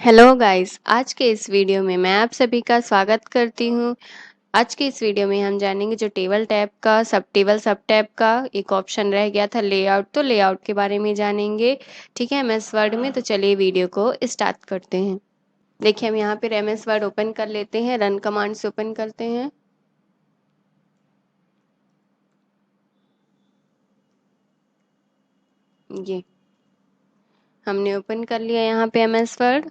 Hello guys, आज के इस वीडियो में मैं आप सभी का स्वागत करती हूँ। आज के इस वीडियो में हम जानेंगे जो सब टैब का एक ऑप्शन रह गया था लेआउट, तो लेआउट के बारे में जानेंगे। ठीक है, एमएस वर्ड में। तो चलिए वीडियो को स्टार्ट करते हैं। देखिए, हम यहाँ पे एमएस वर्ड ओपन कर लेते हैं, रन कमांड से ओपन करते हैं। ये हमने ओपन कर लिया यहाँ पे एमएस वर्ड।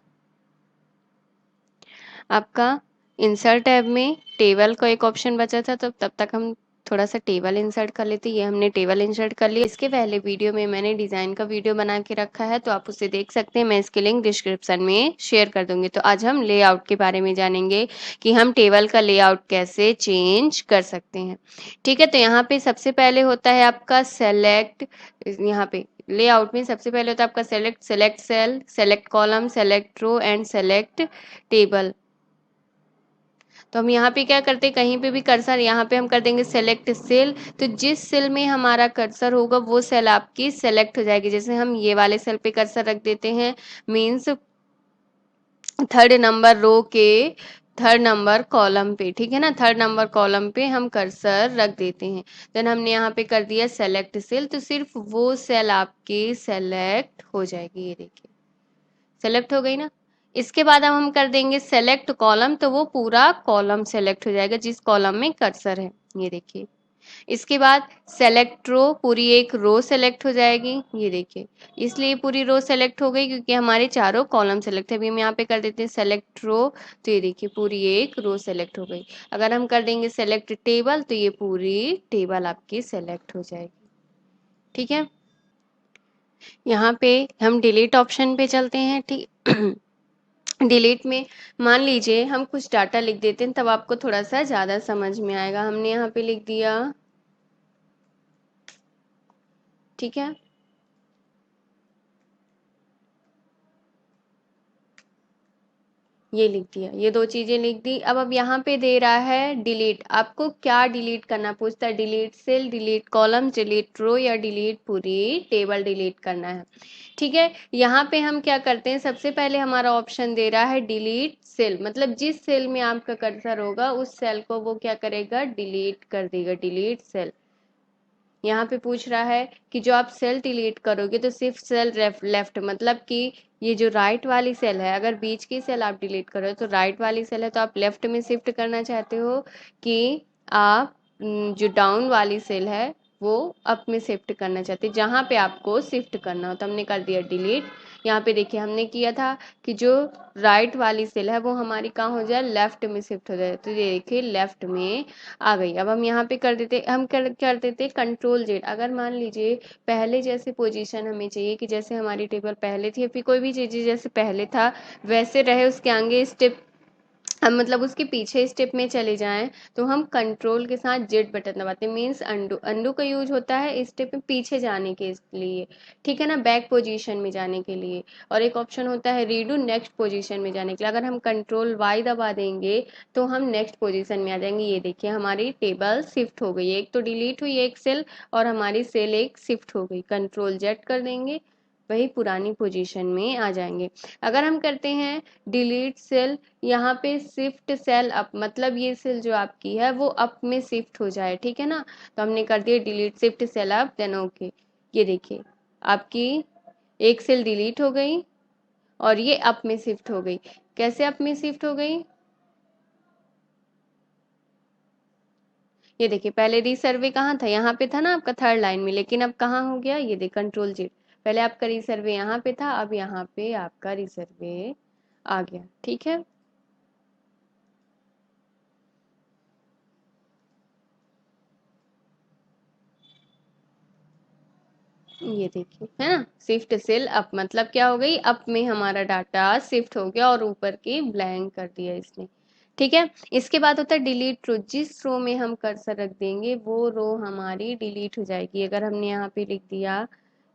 आपका इंसर्ट टैब में टेबल का एक ऑप्शन बचा था, तो तब तक हम थोड़ा सा टेबल इंसर्ट कर लेते हैं। ये हमने टेबल इंसर्ट कर लिया। इसके पहले वीडियो में मैंने डिज़ाइन का वीडियो बना के रखा है, तो आप उसे देख सकते हैं। मैं इसकी लिंक डिस्क्रिप्शन में शेयर कर दूंगी। तो आज हम लेआउट के बारे में जानेंगे कि हम टेबल का लेआउट कैसे चेंज कर सकते हैं। ठीक है, तो यहाँ पे सबसे पहले होता है आपका सेलेक्ट। यहाँ पे लेआउट में सबसे पहले होता है आपका select cell, select column, select row and select table. तो हम यहाँ पे क्या करते हैं, कहीं पे भी कर्सर यहाँ पे हम कर देंगे सेलेक्ट सेल। तो जिस सेल में हमारा कर्सर होगा वो सेल आपकी सेलेक्ट हो जाएगी। जैसे हम ये वाले सेल पे कर्सर रख देते हैं, मीन्स थर्ड नंबर रो के थर्ड नंबर कॉलम पे। ठीक है ना, थर्ड नंबर कॉलम पे हम कर्सर रख देते हैं। देन हमने यहाँ पे कर दिया सेलेक्ट सेल, तो सिर्फ वो सेल आपकी सेलेक्ट हो जाएगी। ये देखिए, सेलेक्ट हो गई ना। इसके बाद अब हम कर देंगे सेलेक्ट कॉलम, तो वो पूरा कॉलम सेलेक्ट हो जाएगा जिस कॉलम में कर्सर है। ये देखिए, इसके बाद सेलेक्ट रो, पूरी एक रो सेलेक्ट हो जाएगी। ये देखिए, इसलिए पूरी रो सेलेक्ट हो गई क्योंकि हमारे चारों कॉलम सेलेक्ट है। अभी हम यहाँ पे कर देते हैं सेलेक्ट रो, तो ये देखिए पूरी एक रो सेलेक्ट हो गई। अगर हम कर देंगे सेलेक्ट टेबल, तो ये पूरी टेबल आपकी सेलेक्ट हो जाएगी। ठीक है, यहाँ पे हम डिलीट ऑप्शन पे चलते हैं। ठीक डिलीट में मान लीजिए हम कुछ डाटा लिख देते हैं, तब आपको थोड़ा सा ज़्यादा समझ में आएगा। हमने यहाँ पे लिख दिया, ठीक है, ये लिख दिया, ये दो चीजें लिख दी। अब यहाँ पे दे रहा है डिलीट। आपको क्या डिलीट करना पूछता है, delete cell, delete column, delete row या डिलीट पूरी टेबल डिलीट करना है। ठीक है, यहाँ पे हम क्या करते हैं, सबसे पहले हमारा ऑप्शन दे रहा है डिलीट सेल, मतलब जिस सेल में आपका कर्सर होगा उस सेल को वो क्या करेगा, डिलीट कर देगा, डिलीट सेल। यहाँ पे पूछ रहा है कि जो आप सेल डिलीट करोगे तो सिर्फ सेल लेफ्ट, मतलब कि ये जो राइट वाली सेल है, अगर बीच की सेल आप डिलीट करो तो राइट वाली सेल है तो आप लेफ्ट में शिफ्ट करना चाहते हो, कि आप जो डाउन वाली सेल है वो अप में शिफ्ट करना चाहते हैं, जहाँ पे आपको शिफ्ट करना हो। तो हमने कर दिया डिलीट। यहाँ पे देखिए हमने किया था कि जो राइट वाली सेल है वो हमारी कहाँ हो जाए, लेफ्ट में शिफ्ट हो जाए। तो ये देखिए लेफ्ट में आ गई। अब हम यहाँ पे कर देते कंट्रोल जेड। अगर मान लीजिए पहले जैसे पोजीशन हमें चाहिए कि जैसे हमारी टेबल पहले थी या फिर कोई भी चीज़ जैसे पहले था वैसे रहे, उसके आगे स्टेप हम मतलब उसके पीछे स्टेप में चले जाएं, तो हम कंट्रोल के साथ जेड बटन दबाते हैं। मीन्स अंडू, अंडू का यूज होता है स्टेप में पीछे जाने के लिए। ठीक है ना, बैक पोजीशन में जाने के लिए। और एक ऑप्शन होता है रीडू, नेक्स्ट पोजीशन में जाने के लिए। अगर हम कंट्रोल वाई दबा देंगे तो हम नेक्स्ट पोजीशन में आ जाएंगे। ये देखिए हमारी टेबल शिफ्ट हो गई, एक तो डिलीट हुई एक सेल और हमारी सेल एक शिफ्ट हो गई। कंट्रोल जेड कर देंगे, वही पुरानी पोजीशन में आ जाएंगे। अगर हम करते हैं डिलीट सेल, यहाँ पे शिफ्ट सेल अप, मतलब ये सेल जो आपकी है वो अप में शिफ्ट हो जाए। ठीक है ना, तो हमने कर दिया delete shift cell up, then okay. ये देखिए आपकी एक सेल डिलीट हो गई और ये अप में शिफ्ट हो गई। कैसे अप में शिफ्ट हो गई, ये देखिए पहले रीसर्वे कहाँ था, यहाँ पे था ना आपका थर्ड लाइन में, लेकिन अब कहाँ हो गया, ये देखिए कंट्रोल जेड। पहले आपका रीसर्वे यहाँ पे था, अब यहाँ पे आपका रीसर्वे आ गया। ठीक है, ये देखिए है ना, शिफ्ट सेल अप, मतलब क्या हो गई, अप में हमारा डाटा शिफ्ट हो गया और ऊपर की ब्लैंक कर दिया इसने। ठीक है, इसके बाद होता है डिलीट रो। जिस रो में हम कर्सर रख देंगे वो रो हमारी डिलीट हो जाएगी। अगर हमने यहाँ पे लिख दिया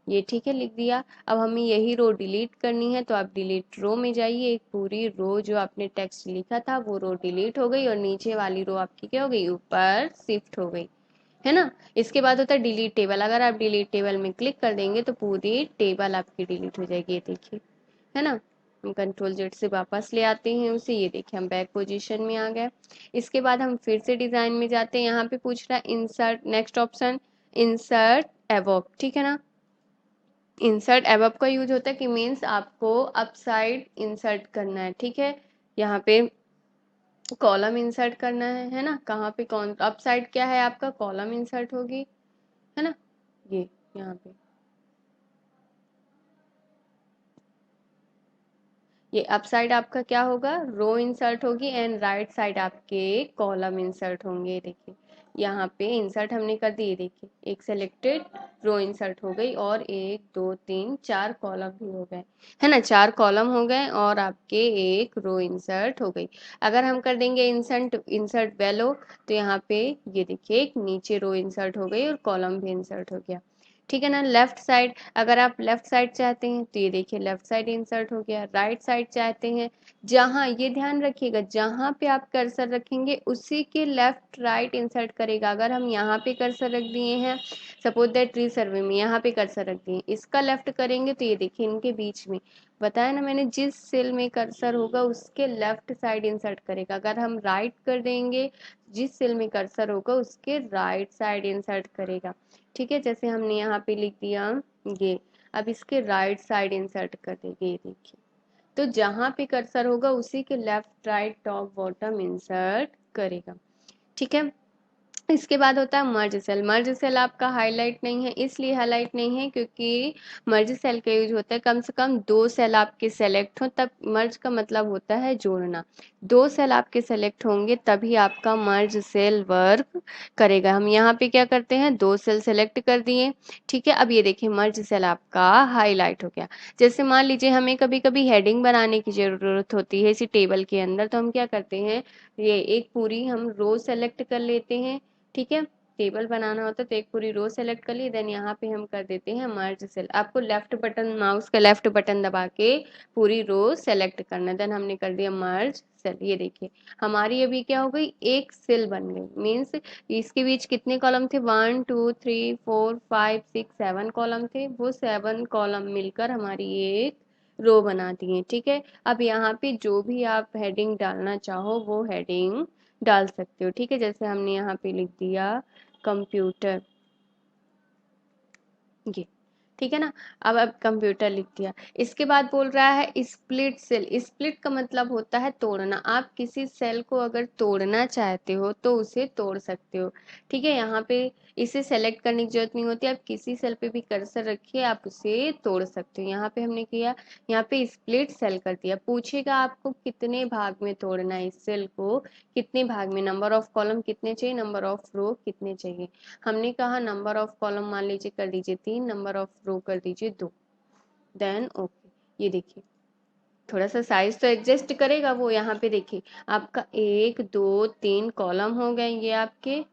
ये, ठीक है, लिख दिया, अब हमें यही रो डिलीट करनी है तो आप डिलीट रो में जाइए। एक पूरी रो जो आपने टेक्स्ट लिखा था वो रो डिलीट हो गई और नीचे वाली रो आपकी क्या हो गई, ऊपर शिफ्ट हो गई, है ना। इसके बाद होता है डिलीट टेबल। अगर आप डिलीट टेबल में क्लिक कर देंगे तो पूरी टेबल आपकी डिलीट हो जाएगी, ये देखिए, है ना। हम कंट्रोल जेड से वापस ले आते हैं उसे, ये देखिए हम बैक पोजीशन में आ गए। इसके बाद हम फिर से डिजाइन में जाते हैं, यहाँ पे पूछ रहा है insert, next option insert above, ठीक है ना। इंसर्ट एबव का यूज होता है कि मीन्स आपको अप साइड इंसर्ट करना है, ठीक है। यहाँ पे कॉलम इंसर्ट करना है ना, कहाँ पे कौन अप साइड क्या है आपका, कॉलम इंसर्ट होगी, है ना। ये यहाँ पे ये अप साइड आपका क्या होगा, रो इंसर्ट होगी एंड राइट साइड आपके कॉलम इंसर्ट होंगे। देखिए यहाँ पे इंसर्ट हमने कर दी, देखिए एक सेलेक्टेड रो इंसर्ट हो गई और एक दो तीन चार कॉलम भी हो गए, है ना, चार कॉलम हो गए और आपके एक रो इंसर्ट हो गई। अगर हम कर देंगे इंसर्ट इंसर्ट बेलो तो यहाँ पे ये देखिए एक नीचे रो इंसर्ट हो गई और कॉलम भी इंसर्ट हो गया, ठीक है ना। लेफ्ट साइड, अगर आप लेफ्ट साइड चाहते हैं तो ये देखिए लेफ्ट साइड इंसर्ट हो गया। राइट साइड चाहते हैं, जहां ये ध्यान रखिएगा जहां पे आप कर्सर रखेंगे उसी के लेफ्ट राइट इंसर्ट करेगा। अगर हम यहाँ पे कर्सर रख दिए हैं, सपोज दैट ट्री सर्वे में यहाँ पे कर्सर रख दिए, इसका लेफ्ट करेंगे तो ये देखिए इनके बीच में, बताया ना मैंने, जिस सेल में कर्सर होगा उसके लेफ्ट साइड इंसर्ट करेगा। अगर हम राइट कर देंगे, जिस सेल में कर्सर होगा उसके राइट साइड इंसर्ट करेगा, ठीक है। जैसे हमने यहाँ पे लिख दिया ये, अब इसके राइट साइड इंसर्ट कर देंगे, ये देखिए, तो जहां पे कर्सर होगा उसी के left right top bottom insert करेगा, ठीक है। इसके बाद होता है मर्ज सेल। मर्ज सेल आपका हाईलाइट नहीं है, इसलिए हाईलाइट नहीं है क्योंकि मर्ज सेल का यूज होता है कम से कम दो सेल आपके सेलेक्ट हो, तब मर्ज का मतलब होता है जोड़ना। दो सेल आपके सेलेक्ट होंगे तभी आपका मर्ज सेल वर्क करेगा। हम यहाँ पे क्या करते हैं, दो सेल सेलेक्ट कर दिए, ठीक है। अब ये देखिए मर्ज सेल आपका हाईलाइट हो गया। जैसे मान लीजिए हमें कभी कभी हेडिंग बनाने की जरूरत होती है इसी टेबल के अंदर, तो हम क्या करते हैं, ये एक पूरी हम रो सेलेक्ट कर लेते हैं, ठीक है। टेबल बनाना होता है तो एक पूरी रो सेलेक्ट कर ली, देन यहाँ पे हम कर देते हैं मर्ज सेल। आपको लेफ्ट बटन, माउस का लेफ्ट बटन दबा के पूरी रो सेलेक्ट करना, देन हमने कर दिया मर्ज सेल। ये देखिए हमारी अभी क्या हो गई, एक सेल बन गई। मीन्स इसके बीच कितने कॉलम थे, 1 2 3 4 5 6 7 कॉलम थे, वो 7 कॉलम मिलकर हमारी एक रो बना दिए, ठीक है। अब यहाँ पे जो भी आप हेडिंग डालना चाहो वो हेडिंग डाल सकते हो, ठीक है। जैसे हमने यहाँ पे लिख दिया कंप्यूटर, ये ठीक है ना। अब कंप्यूटर लिख दिया। इसके बाद बोल रहा है स्प्लिट सेल। स्प्लिट का मतलब होता है तोड़ना। आप किसी सेल को अगर तोड़ना चाहते हो तो उसे तोड़ सकते हो, ठीक है। यहाँ पे इसे सेलेक्ट करने की जरूरत नहीं होती, आप किसी सेल पे भी कर्सर रखिए आप उसे तोड़ सकते हो। यहाँ पे हमने किया, यहाँ पे स्प्लिट सेल कर दिया। पूछेगा आपको कितने भाग में तोड़ना है इस सेल को, कितने भाग में, नंबर ऑफ कॉलम कितने चाहिए, नंबर ऑफ रो कितने चाहिए। हमने कहा नंबर ऑफ कॉलम मान लीजिए कर दीजिए 3, नंबर ऑफ रो कर दीजिए 2, देन ओके। ये देखिए थोड़ा सा साइज तो एडजस्ट करेगा वो, यहाँ पे देखिए आपका 1 2 3 कॉलम हो गए, ये आपके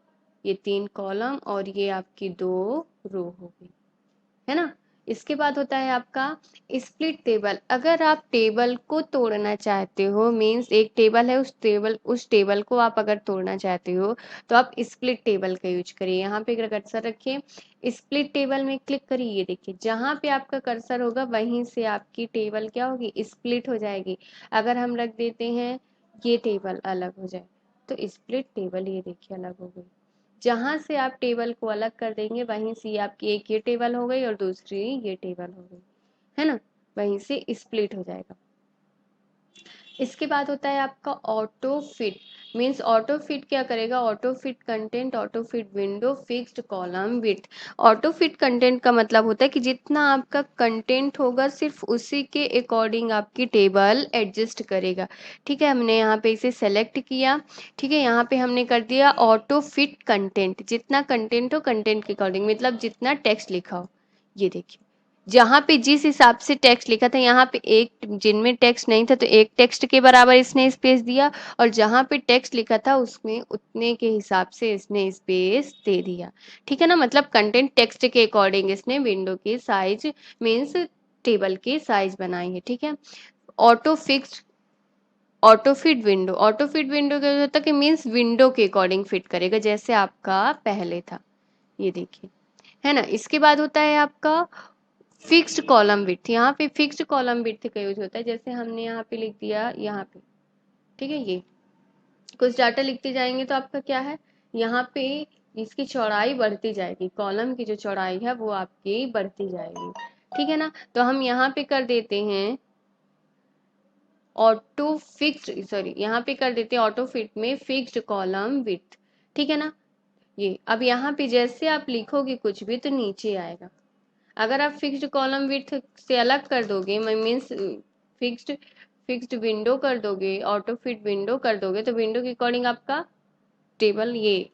ये 3 कॉलम और ये आपकी 2 रो हो गई, है ना। इसके बाद होता है आपका स्प्लिट टेबल। अगर आप टेबल को तोड़ना चाहते हो, मींस एक टेबल है, उस टेबल को आप अगर तोड़ना चाहते हो तो आप स्प्लिट टेबल का यूज करिए। यहाँ पे अगर कर्सर रखिए, स्प्लिट टेबल में क्लिक करिए, ये देखिए जहां पे आपका कर्सर होगा वहीं से आपकी टेबल क्या होगी, स्प्लिट हो जाएगी। अगर हम रख देते हैं ये टेबल अलग हो जाए तो स्प्लिट टेबल, ये देखिए अलग हो गई। जहां से आप टेबल को अलग कर देंगे वहीं से आपकी एक ये टेबल हो गई और दूसरी ये टेबल हो गई, है ना, वहीं से स्प्लिट हो जाएगा। इसके बाद होता है आपका auto fit. Means auto fit क्या करेगा, auto fit content, auto fit window, fixed column width. Auto fit content का मतलब होता है कि जितना आपका कंटेंट होगा सिर्फ उसी के अकॉर्डिंग आपकी टेबल एडजस्ट करेगा, ठीक है। हमने यहाँ पे इसे सेलेक्ट किया, ठीक है। यहाँ पे हमने कर दिया ऑटो फिट कंटेंट, जितना कंटेंट हो कंटेंट के अकॉर्डिंग, मतलब जितना टेक्स्ट लिखा हो। ये देखिए जहाँ पे जिस हिसाब से टेक्स्ट लिखा था, यहाँ पे एक, जिनमें टेक्स्ट नहीं था तो एक टेक्स्ट के बराबर इसने स्पेस दिया, और जहाँ पे टेक्स्ट लिखा था उसमें उतने के हिसाब से इसने स्पेस दे दिया, ठीक है ना। मतलब कंटेंट टेक्स्ट के अकॉर्डिंग इसने विंडो की साइज, मीन्स टेबल की साइज बनाई है, ठीक है। Auto fix, auto fit window, auto fit window क्या होता है कि मीन्स विंडो के अकॉर्डिंग फिट करेगा जैसे आपका पहले था, ये देखिए, है ना। इसके बाद होता है आपका फिक्स्ड कॉलम विड्थ, यहाँ पे फिक्स्ड कॉलम विड्थ का यूज होता है। जैसे हमने यहाँ पे लिख दिया यहाँ पे, ठीक है, ये कुछ डाटा लिखते जाएंगे तो आपका क्या है, यहाँ पे इसकी चौड़ाई बढ़ती जाएगी, कॉलम की जो चौड़ाई है वो आपकी बढ़ती जाएगी, ठीक है ना। तो हम यहाँ पे कर देते हैं ऑटो फिक्स्ड, सॉरी यहाँ पे कर देते हैं ऑटो फिट में फिक्स्ड कॉलम विड्थ, ठीक है ना। ये अब यहाँ पे जैसे आप लिखोगे कुछ भी तो नीचे आएगा। अगर आप फिक्स्ड कॉलम विड्थ से अलग कर दोगे, मीन्स फिक्स्ड फिक्स्ड विंडो कर दोगे, ऑटो फिट विंडो कर दोगे, तो विंडो के अकॉर्डिंग आपका टेबल ये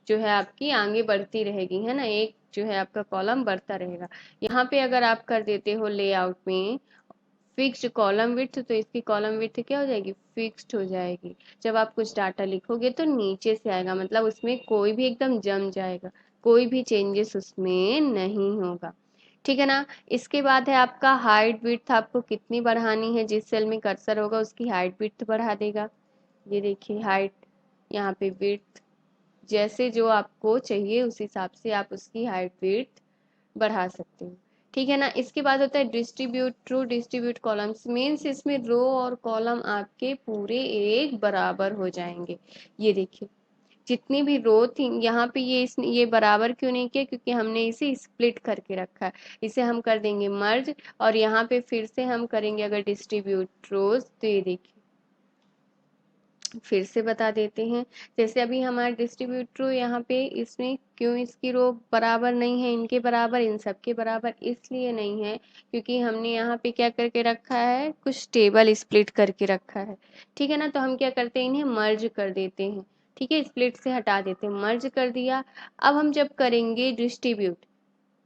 जो है आपकी आगे बढ़ती रहेगी, है ना, एक जो है आपका कॉलम बढ़ता रहेगा। यहाँ पे अगर आप कर देते हो लेआउट में फिक्स्ड कॉलम विड्थ, तो इसकी कॉलम विड्थ क्या हो जाएगी, फिक्स्ड हो जाएगी। जब आप कुछ डाटा लिखोगे तो नीचे से आएगा, मतलब उसमें कोई भी एकदम जम जाएगा, कोई भी चेंजेस उसमें नहीं होगा, ठीक है ना। इसके बाद है आपका हाइट विड्थ, आपको कितनी बढ़ानी है, जिस सेल में कर्सर होगा उसकी हाइट विड्थ बढ़ा देगा। ये देखिए हाइट, यहाँ पे विड्थ, जैसे जो आपको चाहिए उस हिसाब से आप उसकी हाइट विड्थ बढ़ा सकते हो, ठीक है ना। इसके बाद होता है distribute, true distribute columns, means इसमें रो और कॉलम आपके पूरे एक बराबर हो जाएंगे। ये देखिए जितनी भी रो थी यहाँ पे, ये बराबर क्यों नहीं किया, क्योंकि हमने इसे स्प्लिट करके रखा है। इसे हम कर देंगे मर्ज, और यहाँ पे फिर से हम करेंगे अगर डिस्ट्रीब्यूट रोज, तो ये देखिए फिर से बता देते हैं। जैसे अभी हमारा डिस्ट्रीब्यूट रो यहाँ पे, इसमें क्यों इसकी रो बराबर नहीं है इनके बराबर, इन सब के बराबर इसलिए नहीं है क्योंकि हमने यहाँ पे क्या करके रखा है, कुछ टेबल स्प्लिट करके रखा है, ठीक है ना। तो हम क्या करते हैं, इन्हें मर्ज कर देते हैं, ठीक है, स्प्लिट से हटा देते हैं, मर्ज कर दिया। अब हम जब करेंगे डिस्ट्रीब्यूट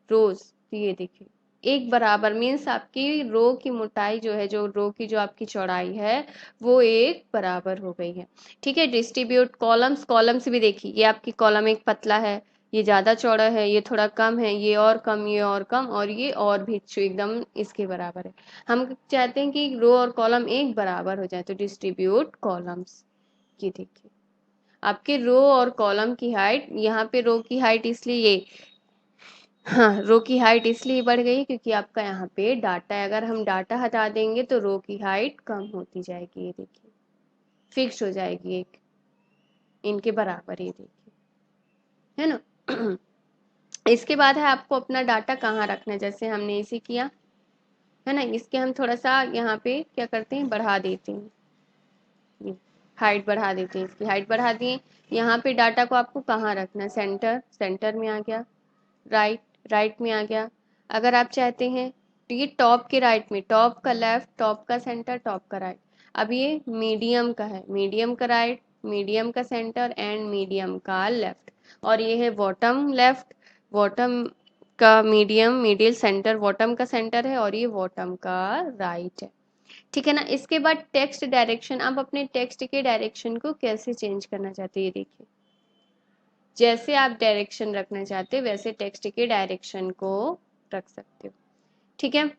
रोज, तो ये देखिए एक बराबर, मीन्स आपकी रो की मोटाई जो है, जो रो की जो आपकी चौड़ाई है वो एक बराबर हो गई है, ठीक है। डिस्ट्रीब्यूट कॉलम्स, कॉलम्स भी देखिए, ये आपकी कॉलम एक पतला है, ये ज्यादा चौड़ा है, ये थोड़ा कम है, ये और कम, ये और कम, और ये और भी एकदम इसके बराबर है। हम चाहते हैं कि रो और कॉलम एक बराबर हो जाए, तो डिस्ट्रीब्यूट कॉलम्स, ये देखिए आपके रो और कॉलम की हाइट, यहाँ पे रो की हाइट इसलिए ये, हाँ रो की हाइट इसलिए बढ़ गई क्योंकि आपका यहाँ पे डाटा है, अगर हम डाटा हटा देंगे तो रो की हाइट कम होती जाएगी, ये देखिए फिक्स हो जाएगी एक इनके बराबर, ये देखिए, है ना। इसके बाद है आपको अपना डाटा कहाँ रखना है, जैसे हमने इसे किया है ना, इसके हम थोड़ा सा यहाँ पे क्या करते हैं, बढ़ा देते हैं, ये हाइट बढ़ा देते हैं, इसकी हाइट बढ़ा दिए। यहाँ पे डाटा को आपको कहाँ रखना है, सेंटर, सेंटर में आ गया, राइट, राइट में आ गया। अगर आप चाहते हैं तो ये टॉप के राइट में, टॉप का लेफ्ट, टॉप का सेंटर, टॉप का राइट। अब ये मीडियम का है, मीडियम का राइट, मीडियम का सेंटर एंड मीडियम का लेफ्ट। और ये है बॉटम लेफ्ट, बॉटम का मीडियम, मिडिल सेंटर, बॉटम का सेंटर है, और ये बॉटम का राइट है, ठीक है ना। इसके बाद टेक्स्ट डायरेक्शन, आप अपने टेक्स्ट के डायरेक्शन को कैसे चेंज करना चाहते हैं, ये देखिए जैसे आप डायरेक्शन रखना चाहते हो वैसे टेक्स्ट के डायरेक्शन को रख सकते हो, ठीक है।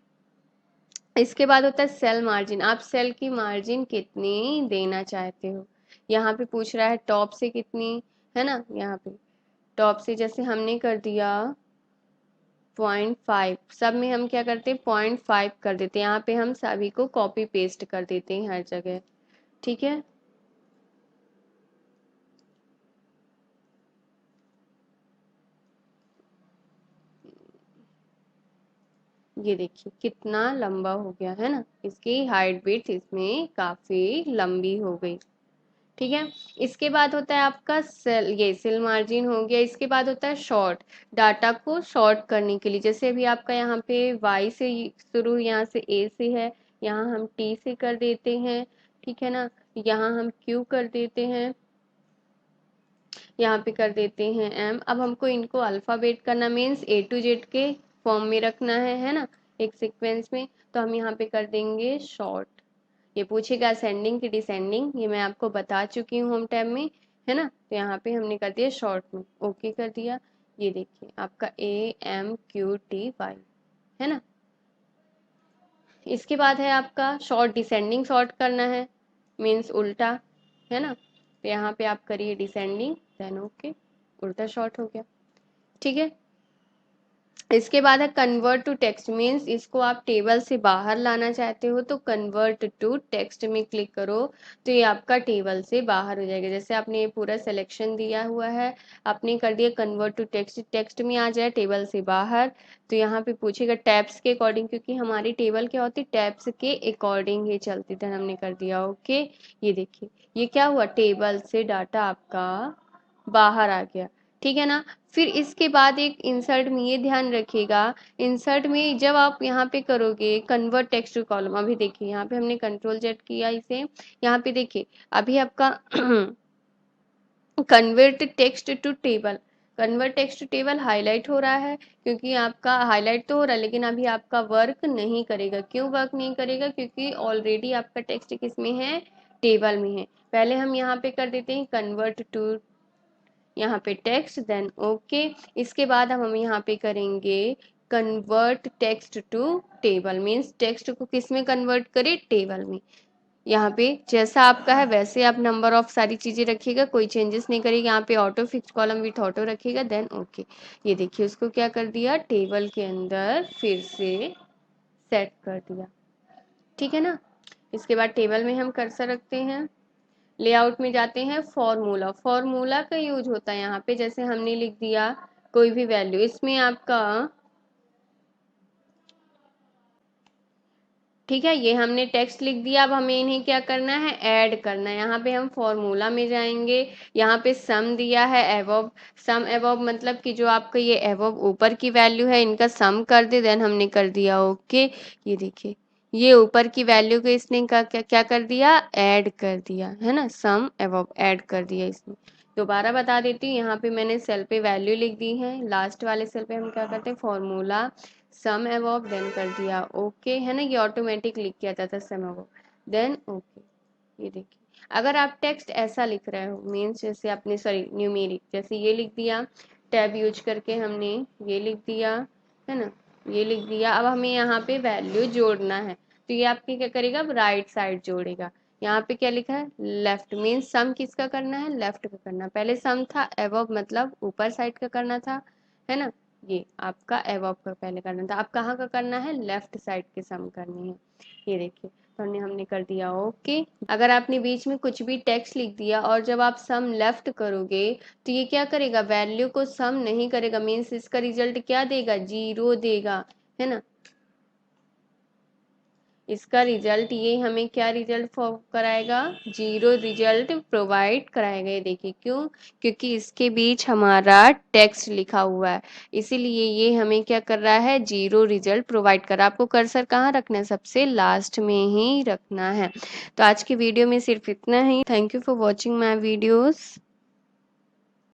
इसके बाद होता है सेल मार्जिन, आप सेल की मार्जिन कितनी देना चाहते हो। यहाँ पे पूछ रहा है टॉप से कितनी, है ना, यहाँ पे टॉप से जैसे हमने कर दिया 0.5, सब में हम क्या करते हैं 0.5 कर देते हैं, यहाँ पे हम सभी को कॉपी पेस्ट कर देते हैं हर जगह, ठीक है। ये देखिए कितना लंबा हो गया है ना, इसकी हाइट विड्थ इसमें काफी लंबी हो गई, ठीक है। इसके बाद होता है आपका सेल, ये सेल मार्जिन हो गया। इसके बाद होता है शॉर्ट, डाटा को शॉर्ट करने के लिए, जैसे अभी आपका यहाँ पे वाई से शुरू, यहाँ से ए से है, यहाँ हम टी से कर देते हैं, ठीक है ना, यहाँ हम क्यू कर देते हैं, यहाँ पे कर देते हैं एम। अब हमको इनको अल्फाबेट करना, मीन्स ए टू जेड के फॉर्म में रखना है ना, एक सीक्वेंस में, तो हम यहाँ पे कर देंगे शॉर्ट। ये पूछेगा असेंडिंग की डिसेंडिंग, ये मैं आपको बता चुकी हूँ होम टैब में, है ना, तो यहाँ पे हमने कर दिया शॉर्ट में, ओके कर दिया। ये देखिए आपका A M Q T Y, है ना। इसके बाद है आपका शॉर्ट डिसेंडिंग, शॉर्ट करना है, मीन्स उल्टा, है ना, तो यहाँ पे आप करिए डिसेंडिंग देन ओके, उल्टा शॉर्ट हो गया, ठीक है। इसके बाद है कन्वर्ट टू टेक्स्ट, मीन्स इसको आप टेबल से बाहर लाना चाहते हो तो कन्वर्ट टू टेक्स्ट में क्लिक करो, तो ये आपका टेबल से बाहर हो जाएगा। जैसे आपने ये पूरा सिलेक्शन दिया हुआ है, आपने कर दिया कन्वर्ट टू टेक्स्ट, टेक्स्ट में आ जाए टेबल से बाहर, तो यहाँ पे पूछेगा टैब्स के अकॉर्डिंग, क्योंकि हमारी टेबल क्या होती है, टैब्स के अकॉर्डिंग ही चलती थी। हमने कर दिया ओके। ये देखिए ये क्या हुआ, टेबल से डाटा आपका बाहर आ गया, ठीक है ना। फिर इसके बाद एक इंसर्ट में ये ध्यान रखिएगा, इंसर्ट में जब आप यहाँ पे करोगे कन्वर्ट टेक्स्ट टू कॉलम, अभी देखिए यहाँ पे हमने कंट्रोल जेड किया इसे, यहाँ पे देखिए अभी आपका convert text to table, convert text to table highlight हो रहा है, क्योंकि आपका हाईलाइट तो हो रहा है लेकिन अभी आपका वर्क नहीं करेगा। क्यों वर्क नहीं करेगा, क्योंकि ऑलरेडी आपका टेक्स्ट किस में है, टेबल में है। पहले हम यहाँ पे कर देते हैं कन्वर्ट टू, यहाँ पे टेक्स्ट, देन ओके। इसके बाद हम यहाँ पे करेंगे convert text to table, means text को किस में कन्वर्ट करें, टेबल में। यहाँ पे जैसा आपका है वैसे आप नंबर ऑफ सारी चीजें रखिएगा, कोई चेंजेस नहीं करिएगा। यहाँ पे auto fix column with auto रखिएगा, देन ओके। ये देखिए उसको क्या कर दिया, टेबल के अंदर फिर से सेट कर दिया, ठीक है ना। इसके बाद टेबल में हम कर्सर रखते हैं, लेआउट में जाते हैं, फॉर्मूला, फॉर्मूला का यूज होता है यहाँ पे। जैसे हमने लिख दिया कोई भी वैल्यू, इसमें आपका ठीक है, ये हमने टेक्स्ट लिख दिया। अब हमें इन्हें क्या करना है, ऐड करना है। यहाँ पे हम फॉर्मूला में जाएंगे, यहाँ पे सम दिया है एवोब, सम एवोब मतलब कि जो आपका ये एवोब ऊपर की वैल्यू है इनका सम कर दे, देन हमने कर दिया ओके। ये देखिए ये ऊपर की वैल्यू को इसने क्या क्या क्या कर दिया, ऐड कर दिया है ना, सम एवोब ऐड कर दिया इसने। दोबारा बता देती हूँ, यहाँ पे मैंने सेल पे वैल्यू लिख दी है, लास्ट वाले सेल पे हम क्या करते हैं, फॉर्मूला सम अबव, देन कर दिया ओके, है ना। ये ऑटोमेटिक लिख किया जाता है सम अबव, देन ओके। ये देखिए अगर आप टेक्स्ट ऐसा लिख रहे हो, मीन्स जैसे आपने सॉरी न्यूमेरिक, जैसे ये लिख दिया, टैब यूज करके हमने ये लिख दिया, है ना, ये लिख दिया। अब हमें यहाँ पे वैल्यू जोड़ना है, तो ये आपके क्या करेगा, अब राइट साइड जोड़ेगा। यहाँ पे क्या लिखा है, लेफ्ट, मीन्स सम किसका करना है, लेफ्ट का करना। पहले सम था, अबव मतलब ऊपर साइड का करना था, है ना। ये आपका एवॉब का पहले करना था, अब कहाँ का करना है, लेफ्ट साइड के सम करने हैं। ये देखिए तो हमने कर दिया ओके। अगर आपने बीच में कुछ भी टेक्स्ट लिख दिया और जब आप सम लेफ्ट करोगे तो ये क्या करेगा, वैल्यू को सम नहीं करेगा, मीन्स इसका रिजल्ट क्या देगा, जीरो देगा, है ना। इसका रिजल्ट ये हमें क्या रिजल्ट कराएगा, जीरो रिजल्ट प्रोवाइड कराएगा। ये देखिए क्यों, क्योंकि इसके बीच हमारा टेक्स्ट लिखा हुआ है, इसीलिए ये हमें क्या कर रहा है, जीरो रिजल्ट प्रोवाइड कर रहा है। आपको कर्सर कहाँ रखना है, सबसे लास्ट में ही रखना है। तो आज की वीडियो में सिर्फ इतना ही। Thank you for watching my videos.